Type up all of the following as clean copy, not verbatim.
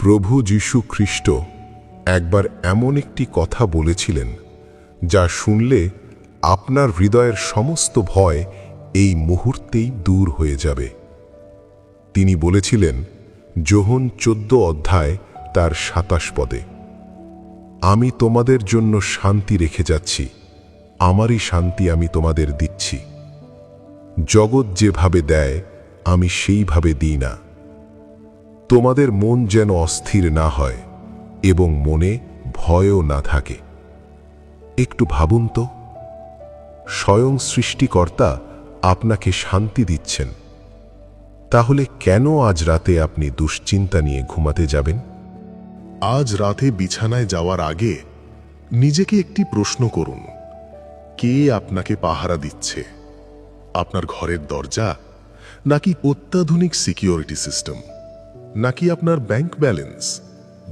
প্রভু যীশু খ্রিস্ট একবার এমন একটি কথা বলেছিলেন যা শুনলে আপনার হৃদয়ের সমস্ত ভয় এই মুহূর্তেই দূর হয়ে যাবে। তিনি বলেছিলেন যোহন 14 অধ্যায় তার 27 পদে, আমি তোমাদের জন্য শান্তি রেখে যাচ্ছি, আমারই শান্তি আমি তোমাদের দিচ্ছি। জগৎ যেভাবে দেয় আমি সেইভাবে দিই না। তোমাদের মন যেন অস্থির না হয় এবং মনে ভয়ও না থাকে। একটু ভাবুন তো, স্বয়ং সৃষ্টিকর্তা আপনাকে শান্তি দিচ্ছেন, তাহলে কেন আজ রাতে আপনি দুশ্চিন্তা নিয়ে ঘুমাতে যাবেন? আজ রাতে বিছানায় যাওয়ার আগে নিজেকে একটি প্রশ্ন করুন, কে আপনাকে পাহারা দিচ্ছে? আপনার ঘরের দরজা, নাকি অত্যাধুনিক সিকিউরিটি সিস্টেম, নাকি আপনার ব্যাংক ব্যালেন্স?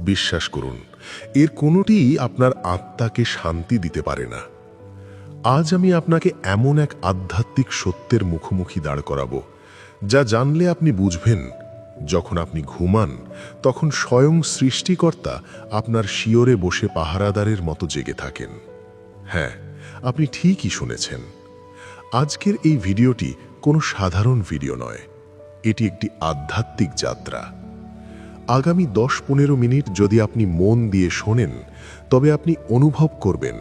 বিশ্বাস করুন, এর কোনোটিই আপনার আত্মাকে শান্তি দিতে পারে না। আজ আমি আপনাকে এমন এক আধ্যাত্মিক সত্যের মুখোমুখি দাঁড় করাবো, যা জানলে আপনি বুঝবেন, যখন আপনি ঘুমান তখন স্বয়ং সৃষ্টিকর্তা আপনার শিয়রে বসে পাহারাদারের মতো জেগে থাকেন। হ্যাঁ, আপনি ঠিকই শুনেছেন। আজকের এই ভিডিওটি কোনো সাধারণ ভিডিও নয়, এটি একটি আধ্যাত্মিক যাত্রা। আগামী 10-15 মিনিট যদি আপনি মন দিয়ে শোনেন, তবে আপনি অনুভব করবেন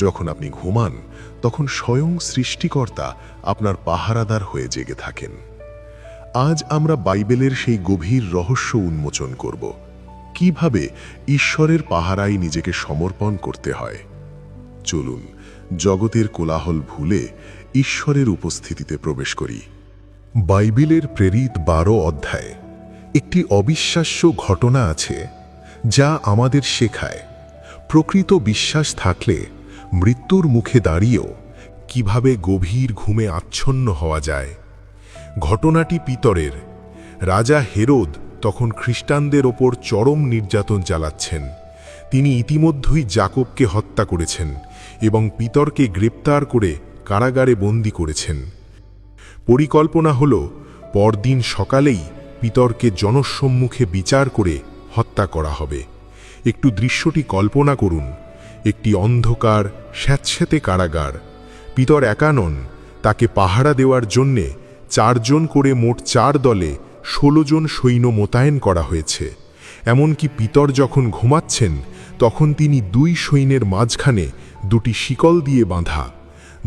যখন আপনি ঘুমান তখন স্বয়ং সৃষ্টিকর্তা আপনার পাহারাদার হয়ে জেগে থাকেন। আজ আমরা বাইবেলের সেই গভীর রহস্য উন্মোচন করব, কিভাবে ঈশ্বরের পাহারায় নিজেকে সমর্পণ করতে হয়। চলুন জগতের কোলাহল ভুলে ঈশ্বরের উপস্থিতিতে প্রবেশ করি। বাইবেলের প্রেরিত 12 অধ্যায়ে একটি অবিশ্বাস্য ঘটনা আছে যা আমাদের শেখায় প্রকৃত বিশ্বাস থাকলে মৃত্যুর মুখে দাঁড়িয়েও কিভাবে গভীর ঘুমে আচ্ছন্ন হওয়া যায়। ঘটনাটি পিতরের। রাজা হেরোদ তখন খ্রিস্টানদের ওপর চরম নির্যাতন চালাচ্ছেন। তিনি ইতিমধ্যেই যাকবকে হত্যা করেছেন এবং পিতরকে গ্রেপ্তার করে কারাগারে বন্দী করেছেন। পরিকল্পনা হল পরদিন সকালেই পিতরকে জনসম্মুখে বিচার করে হত্যা করা হবে। একটু দৃশ্যটি কল্পনা করুন, একটি অন্ধকার স্যাঁতস্যাঁতে কারাগার। পিতর একা নন, তাকে পাহারা দেওয়ার জন্যে 4 জন করে মোট 4 দলে 16 জন সৈন্য মোতায়েন করা হয়েছে। এমনকি পিতর যখন ঘুমাচ্ছেন তখন তিনি 2 সৈন্যের মাঝখানে 2টি শিকল দিয়ে বাঁধা।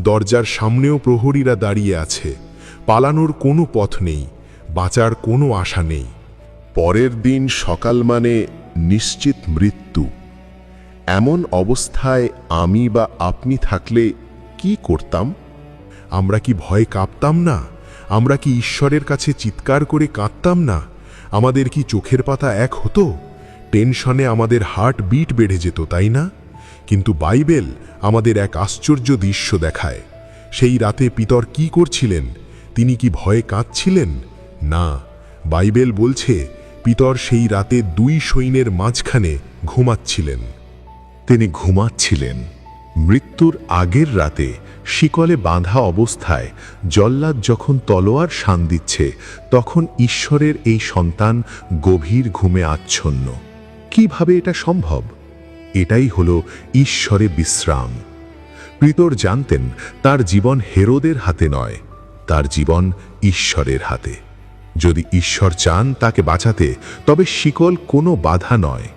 দরজার সামনেও প্রহরীরা দাঁড়িয়ে আছে। পালানোর কোনো পথ নেই, বাঁচার কোনো আশা নেই। পরের দিন সকাল মানে নিশ্চিত মৃত্যু। এমন অবস্থায় আমি বা আপনি থাকলে কি করতাম? আমরা কি ভয়ে কাঁপতাম না? আমরা কি ঈশ্বরের কাছে চিৎকার করে কাঁদতাম না? আমাদের কি চোখের পাতা এক হতো? টেনশনে আমাদের হার্ট বিট বেড়ে যেত, তাই না? কিন্তু বাইবেল আমাদের এক আশ্চর্য দৃশ্য দেখায়। সেই রাতে পিতর কি করছিলেন? তিনি কি ভয়ে কাঁদছিলেন? না, বাইবেল বলছে পিতর সেই রাতে 2 সৈন্যের মাঝখানে ঘুমাচ্ছিলেন। তিনি ঘুমাচ্ছিলেন। মৃত্যুর আগের রাতে শিকলে বাঁধা অবস্থায় জল্লাদ যখন তলোয়ার শান দিচ্ছে, তখন ঈশ্বরের এই সন্তান গভীর ঘুমে আচ্ছন্ন। কিভাবে এটা সম্ভব? এটাই হলো ঈশ্বরে বিশ্রাম। পিতর জানতেন তার জীবন হেরোদের হাতে নয়, তার জীবন ঈশ্বরের হাতে। যদি ঈশ্বর চান তাকে বাঁচাতে, তবে শিকল কোনো বাধা নয়।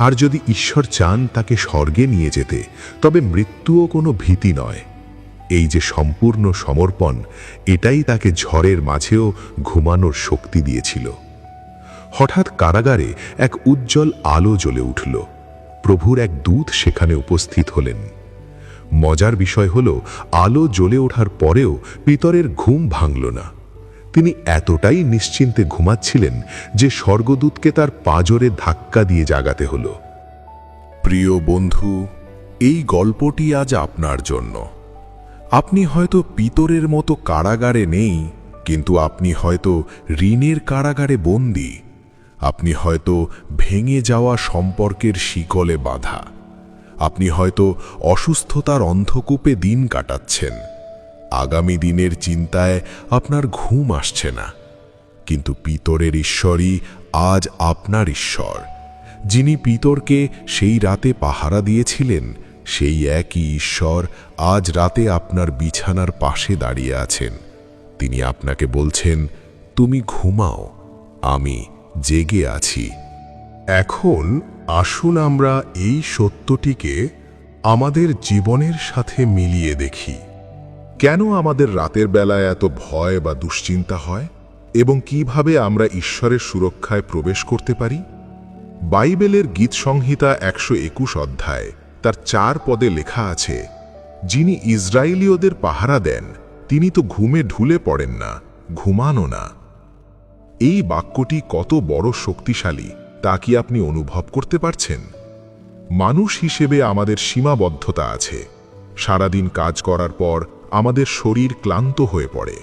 আর যদি ঈশ্বর চান তাকে স্বর্গে নিয়ে যেতে, তবে মৃত্যুও কোনো ভীতি নয়। এই যে সম্পূর্ণ সমর্পণ, এটাই তাকে ঝড়ের মাঝেও ঘুমানোর শক্তি দিয়েছিল। হঠাৎ কারাগারে এক উজ্জ্বল আলো জ্বলে উঠল। প্রভুর এক দূত সেখানে উপস্থিত হলেন। মজার বিষয় হল, আলো জ্বলে ওঠার পরেও পিতরের ঘুম ভাঙল না। তিনি এতটাই নিশ্চিন্তে ঘুমাচ্ছিলেন যে স্বর্গদূতকে তার পাঁজরে ধাক্কা দিয়ে জাগাতে হল। প্রিয় বন্ধু, এই গল্পটি আজ আপনার জন্য। আপনি হয়তো পিতরের মতো কারাগারে নেই, কিন্তু আপনি হয়তো ঋণের কারাগারে বন্দী। আপনি হয়তো ভেঙে যাওয়া সম্পর্কের শিকলে বাঁধা। আপনি হয়তো অসুস্থতার অন্ধকূপে দিন কাটাচ্ছেন। আগামী দিনের চিন্তায় আপনার ঘুম আসছে না। কিন্তু পিতরের ঈশ্বরই আজ আপনার ঈশ্বর। যিনি পিতরকে সেই রাতে পাহারা দিয়েছিলেন, সেই একই ঈশ্বর আজ রাতে আপনার বিছানার পাশে দাঁড়িয়ে আছেন। তিনি আপনাকে বলছেন, তুমি ঘুমাও, আমি জেগে আছি। এখন আসুন আমরা এই সত্যটিকে আমাদের জীবনের সাথে মিলিয়ে দেখি। কেন আমাদের রাতের বেলায় এত ভয় বা দুশ্চিন্তা হয়, এবং কিভাবে আমরা ঈশ্বরের সুরক্ষায় প্রবেশ করতে পারি? বাইবেলের গীত সংহিতা 121 অধ্যায় তার 4 পদে লেখা আছে, যিনি ইসরায়েলীয়দের পাহারা দেন, তিনি তো ঘুমে ঢুলে পড়েন না, ঘুমানো না। এই বাক্যটি কত বড় শক্তিশালী তা কি আপনি অনুভব করতে পারছেন? মানুষ হিসেবে আমাদের সীমাবদ্ধতা আছে। সারাদিন কাজ করার পর আমাদের শরীর ক্লান্ত হয়ে পড়ে,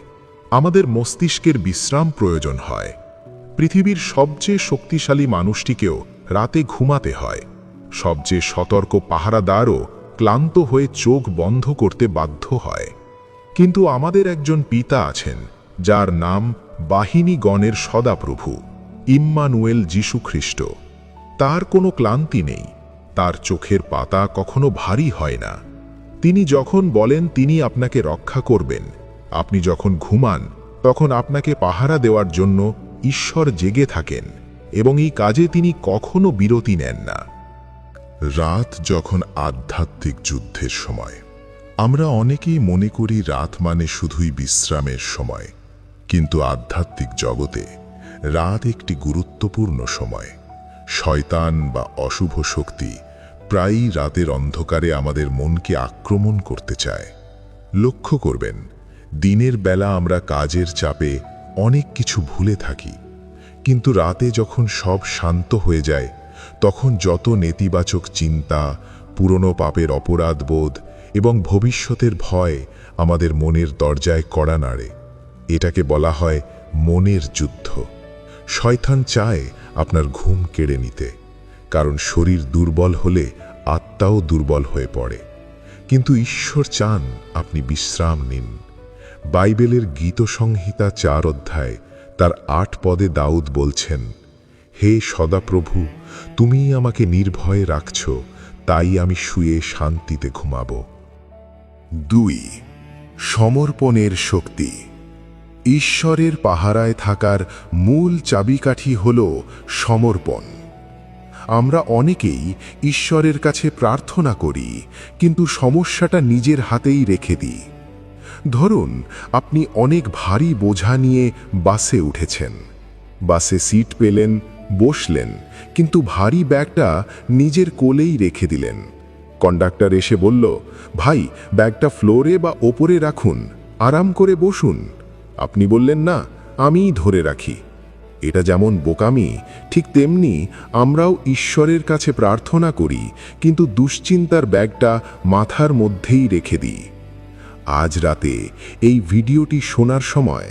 আমাদের মস্তিষ্কের বিশ্রাম প্রয়োজন হয়। পৃথিবীর সবচেয়ে শক্তিশালী মানুষটিকেও রাতে ঘুমাতে হয়। সবচেয়ে সতর্ক পাহারাদারও ক্লান্ত হয়ে চোখ বন্ধ করতে বাধ্য হয়। কিন্তু আমাদের একজন পিতা আছেন, যার নাম বাহিনীগণের সদাপ্রভু, ইম্মানুয়েল যীশু খ্রিস্ট। তার কোনো ক্লান্তি নেই, তার চোখের পাতা কখনো ভারী হয় না। তিনি যখন বলেন তিনি আপনাকে রক্ষা করবেন, আপনি যখন ঘুমান তখন আপনাকে পাহারা দেওয়ার জন্য ঈশ্বর জেগে থাকেন, এবং এই কাজে তিনি কখনো বিরতি নেন না। রাত যখন আধ্যাত্মিক যুদ্ধের সময়, আমরা অনেকেই মনে করি রাত মানে শুধুই বিশ্রামের সময়, কিন্তু আধ্যাত্মিক জগতে রাত একটি গুরুত্বপূর্ণ সময়। শয়তান বা অশুভ শক্তি প্রায়ই রাতের অন্ধকারে আমাদের মনকে আক্রমণ করতে চায়। লক্ষ্য করবেন, দিনের বেলা আমরা কাজের চাপে অনেক কিছু ভুলে থাকি, কিন্তু রাতে যখন সব শান্ত হয়ে যায়, তখন যত নেতিবাচক চিন্তা, পুরনো পাপের অপরাধবোধ এবং ভবিষ্যতের ভয় আমাদের মনের দরজায় কড়া নাড়ে। এটাকে বলা হয় মনের যুদ্ধ। শয়তান চায় আপনার ঘুম কেড়ে নিতে, কারণ শরীর দুর্বল হলে আত্মাও দুর্বল হয়ে পড়ে। কিন্তু ঈশ্বর চান আপনি বিশ্রাম নিন। বাইবেলের গীত সংহিতা 4 অধ্যায় তার 8 পদে দাউদ বলছেন, হে সদাপ্রভু, তুমি আমাকে নির্ভয়ে রাখছ, তাই আমি শুয়ে শান্তিতে ঘুমাব। 2. সমর্পণের শক্তি। ঈশ্বরের পাহারায় থাকার মূল চাবিকাঠি হল সমর্পণ। আমরা অনেকেই ঈশ্বরের কাছে প্রার্থনা করি, কিন্তু সমস্যাটা নিজের হাতেই রেখে দিই। ধরুন, আপনি অনেক ভারী বোঝা নিয়ে বাসে উঠেছেন। বাসে সিট পেলেন, বসলেন, কিন্তু ভারী ব্যাগটা নিজের কোলেই রেখে দিলেন। কন্ডাক্টর এসে বলল, ভাই, ব্যাগটা ফ্লোরে বা ওপরে রাখুন, আরাম করে বসুন। আপনি বললেন, না, আমিই ধরে রাখি। এটা যেমন বোকামি, ঠিক তেমনি আমরাও ঈশ্বরের কাছে প্রার্থনা করি, কিন্তু দুশ্চিন্তার ব্যাগটা মাথার মধ্যেই রেখে দিই। আজ রাতে এই ভিডিওটি শোনার সময়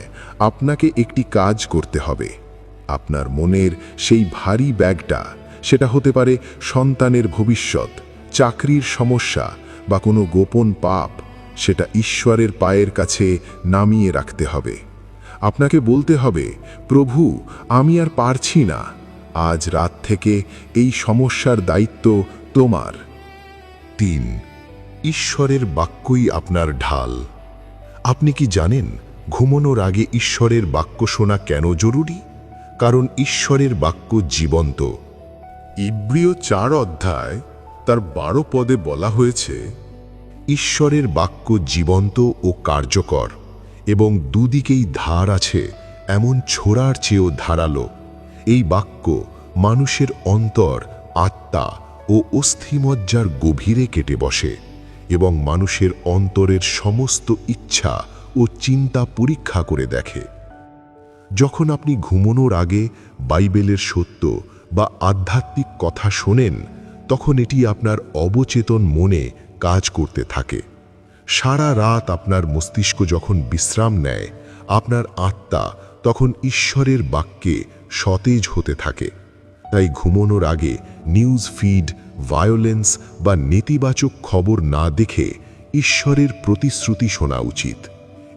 আপনাকে একটি কাজ করতে হবে। আপনার মনের সেই ভারী ব্যাগটা, সেটা হতে পারে সন্তানের ভবিষ্যৎ, চাকরির সমস্যা বা কোনো গোপন পাপ, সেটা ঈশ্বরের পায়ের কাছে নামিয়ে রাখতে হবে। আপনাকে বলতে হবে, প্রভু, আমি আর পারছি না। আজ রাত থেকে এই সমস্যার দায়িত্ব তোমার। 3. ঈশ্বরের বাক্যই আপনার ঢাল। আপনি কি জানেন ঘুমানোর আগে ঈশ্বরের বাক্য শোনা কেন জরুরি? কারণ ঈশ্বরের বাক্য জীবন্ত। ইব্রিয় 4 অধ্যায় তার 12 পদে বলা হয়েছে, ঈশ্বরের বাক্য জীবন্ত ও কার্যকর, এবং দুদিকেই ধার আছে, এমন ছোড়ার চেয়েও ধারালো। এই বাক্য মানুষের অন্তর, আত্মা ও অস্থিমজ্জার গভীরে কেটে বসে, এবং মানুষের অন্তরের সমস্ত ইচ্ছা ও চিন্তা পরীক্ষা করে দেখে। যখন আপনি ঘুমানোর আগে বাইবেলের সত্য বা আধ্যাত্মিক কথা শোনেন, তখন এটি আপনার অবচেতন মনে কাজ করতে থাকে। সারা রাত আপনার মস্তিষ্ক যখন বিশ্রাম নেয়, আপনার আত্মা তখন ঈশ্বরের বাক্যে সতেজ হতে থাকে। তাই ঘুমানোর আগে নিউজ ফিড, ভায়োলেন্স বা নেতিবাচক খবর না দেখে ঈশ্বরের প্রতিশ্রুতি শোনা উচিত।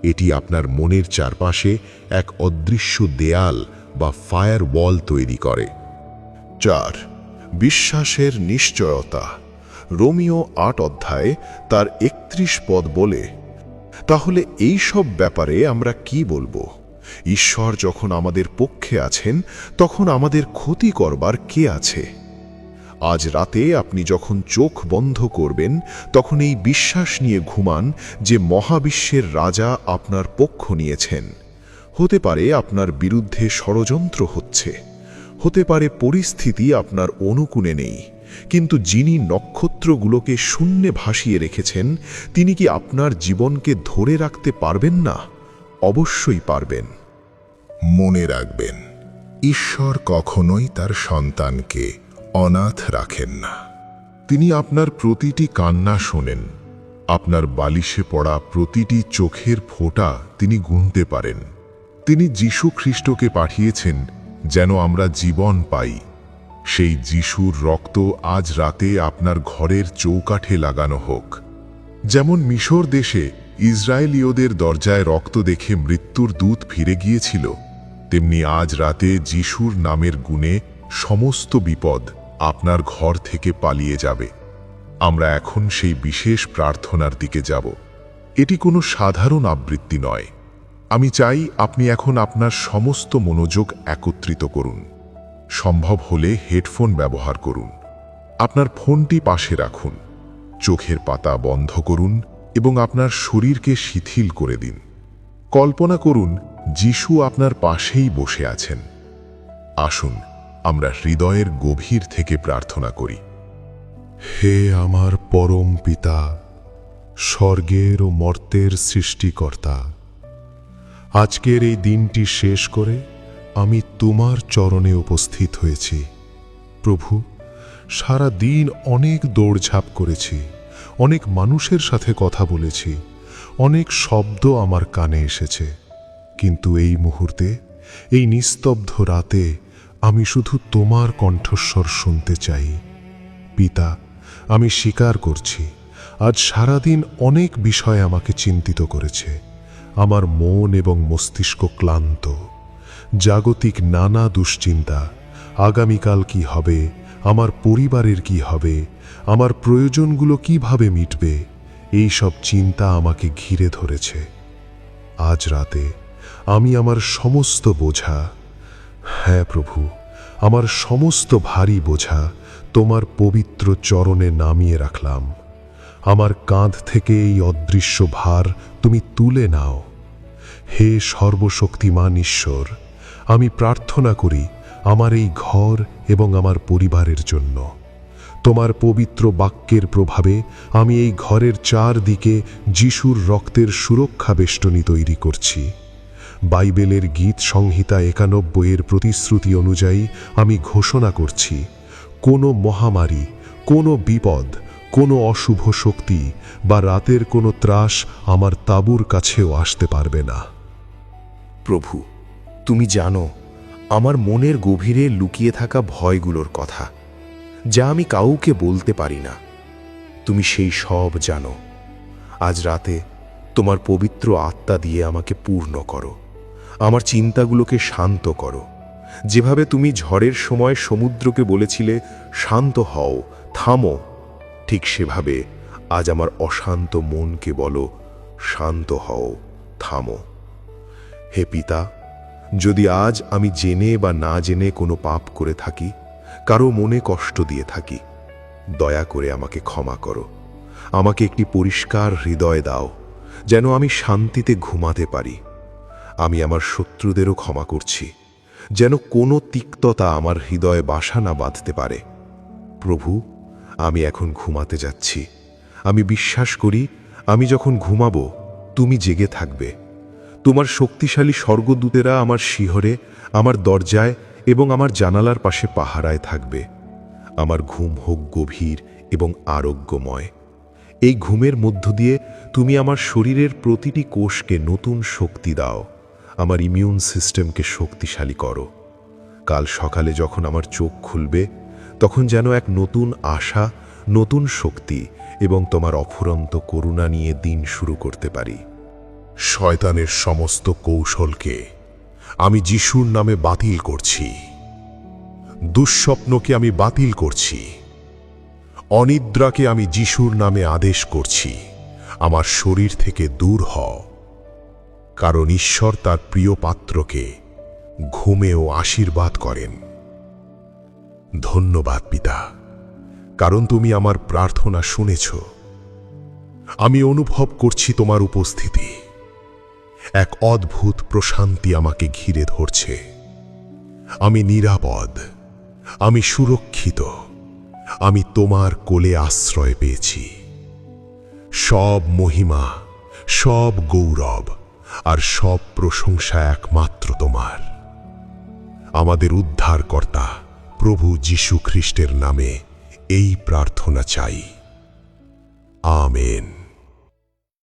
এটি আপনার মনের চারপাশে এক অদৃশ্য দেয়াল বা ফায়ার ওয়াল তৈরি করে। 4. বিশ্বাসের নিশ্চয়তা। রোমিও 8 অধ্যায়ে তার 31 পদ বলে, তাহলে এই সব ব্যাপারে আমরা কি বলবো? ঈশ্বর যখন আমাদের পক্ষে আছেন, তখন আমাদের ক্ষতি করবার কে আছে? আজ রাতে আপনি যখন চোখ বন্ধ করবেন, তখন এই বিশ্বাস নিয়ে ঘুমান যে মহাবিশ্বের রাজা আপনার পক্ষ নিয়েছেন। হতে পারে আপনার বিরুদ্ধে ষড়যন্ত্র হচ্ছে, হতে পারে পরিস্থিতি আপনার অনুকূলে নেই, কিন্তু যিনি নক্ষত্রগুলোকে শূন্যে ভাসিয়ে রেখেছেন, তিনি কি আপনার জীবনকে ধরে রাখতে পারবেন না? অবশ্যই পারবেন। মনে রাখবেন, ঈশ্বর কখনোই তার সন্তানকে অনাথ রাখেন না। তিনি আপনার প্রতিটি কান্না শোনেন, আপনার বালিশে পড়া প্রতিটি চোখের ফোঁটা তিনি গুনতে পারেন। তিনি যীশু খ্রিস্টকে পাঠিয়েছেন যেন আমরা জীবন পাই। সেই যীশুর রক্ত আজ রাতে আপনার ঘরের চৌকাঠে লাগানো হোক। যেমন মিশর দেশে ইসরায়েলীয়দের দরজায় রক্ত দেখে মৃত্যুর দূত ফিরে গিয়েছিল, তেমনি আজ রাতে যীশুর নামের গুণে সমস্ত বিপদ আপনার ঘর থেকে পালিয়ে যাবে। আমরা এখন সেই বিশেষ প্রার্থনার দিকে যাব। এটি কোনো সাধারণ আবৃত্তি নয়। আমি চাই আপনি এখন আপনার সমস্ত মনোযোগ একত্রিত করুন। সম্ভব হলে হেডফোন ব্যবহার করুন। আপনার ফোনটি পাশে রাখুন, চোখের পাতা বন্ধ করুন এবং আপনার শরীরকে শিথিল করে দিন। কল্পনা করুন যীশু আপনার পাশেই বসে আছেন। আসুন আমরা হৃদয়ের গভীর থেকে প্রার্থনা করি। হে আমার পরম পিতা, স্বর্গের ও মর্তের সৃষ্টিকর্তা, আজকের এই দিনটি শেষ করে আমি তোমার চরণে উপস্থিত হয়েছি। প্রভু, সারা দিন অনেক দৌড়ঝাঁপ করেছি, অনেক মানুষের সাথে কথা বলেছি, অনেক শব্দ আমার কানে এসেছে, কিন্তু এই মুহূর্তে, এই নিস্তব্ধ রাতে আমি শুধু তোমার কণ্ঠস্বর শুনতে চাই। পিতা, আমি স্বীকার করছি, আজ সারাদিন অনেক বিষয় আমাকে চিন্তিত করেছে। আমার মন এবং মস্তিষ্ক ক্লান্ত। জাগতিক নানা দুশ্চিন্তা, আগামীকাল কি হবে, আমার পরিবারের কি হবে, আমার প্রয়োজনগুলো কিভাবে মিটবে, এই সব চিন্তা আমাকে ঘিরে ধরেছে। আজ রাতে আমি আমার সমস্ত বোঝা, হ্যাঁ প্রভু, আমার সমস্ত ভারী বোঝা তোমার পবিত্র চরণে নামিয়ে রাখলাম। আমার কাঁধ থেকে এই অদৃশ্য ভার তুমি তুলে নাও। হে সর্বশক্তিমান ঈশ্বর, আমি প্রার্থনা করি আমার এই ঘর এবং আমার পরিবারের জন্য। তোমার পবিত্র বাক্যের প্রভাবে আমি এই ঘরের চারদিকে যিশুর রক্তের সুরক্ষা বেষ্টনী তৈরি করছি। বাইবেলের গীত সংহিতা 91 প্রতিশ্রুতি অনুযায়ী আমি ঘোষণা করছি, কোনো মহামারী, কোনো বিপদ, কোনো অশুভ শক্তি বা রাতের কোনো ত্রাস আমার তাঁবুর কাছেও আসতে পারবে না। প্রভু, তুমি জানো আমার মনের গভীরে লুকিয়ে থাকা ভয়গুলোর কথা, যা আমি কাউকে বলতে পারি না। তুমি সেই সব জানো। আজ রাতে তোমার পবিত্র আত্মা দিয়ে আমাকে পূর্ণ করো, আমার চিন্তাগুলোকে শান্ত করো। যেভাবে তুমি ঝড়ের সময় সমুদ্রকে বলেছিলে, শান্ত হও, থামো, ঠিক সেভাবে আজ আমার অশান্ত মনকে বলো, শান্ত হও, থামো। হে পিতা, যদি আজ আমি জেনে বা না জেনে কোনো পাপ করে থাকি, কারো মনে কষ্ট দিয়ে থাকি, দয়া করে আমাকে ক্ষমা করো। আমাকে একটি পরিষ্কার হৃদয় দাও, যেন আমি শান্তিতে ঘুমাতে পারি। আমি আমার শত্রুদেরও ক্ষমা করছি, যেন কোনো তিক্ততা আমার হৃদয়ে বাসা না বাঁধতে পারে। প্রভু, আমি এখন ঘুমাতে যাচ্ছি। আমি বিশ্বাস করি আমি যখন ঘুমাবো, তুমি জেগে থাকবে। তোমার শক্তিশালী স্বর্গদূতেরা আমার শিহরে, আমার দরজায় এবং আমার জানালার পাশে পাহারায় থাকবে। আমার ঘুম হোক গভীর এবং আরোগ্যময়। এই ঘুমের মধ্য দিয়ে তুমি আমার শরীরের প্রতিটি কোষকে নতুন শক্তি দাও, আমার ইমিউন সিস্টেমকে শক্তিশালী করো। কাল সকালে যখন আমার চোখ খুলবে, তখন যেন এক নতুন আশা, নতুন শক্তি এবং তোমার অফুরন্ত করুণা নিয়ে দিন শুরু করতে পারি। শয়তানের সমস্ত কৌশলকে আমি যিশুর নামে বাতিল করছি। দুঃস্বপ্নকে আমি বাতিল করছি। অনিদ্রাকে আমি যিশুর নামে আদেশ করছি, আমার শরীর থেকে দূর হও। কারণ ঈশ্বর তার প্রিয় পাত্রকে ঘুমেও আশীর্বাদ করেন। ধন্যবাদ পিতা, কারণ তুমি আমার প্রার্থনা শুনেছ। আমি অনুভব করছি তোমার উপস্থিতি। এক অদ্ভুত প্রশান্তি আমাকে ঘিরে ধরছে। আমি নিরাপদ, আমি সুরক্ষিত, আমি তোমার কোলে আশ্রয় পেয়েছি। সব মহিমা, সব গৌরব আর সব প্রশংসা একমাত্র তোমার। আমাদের উদ্ধারকর্তা প্রভু যীশু খ্রিস্টের নামে এই প্রার্থনা চাই। আমেন।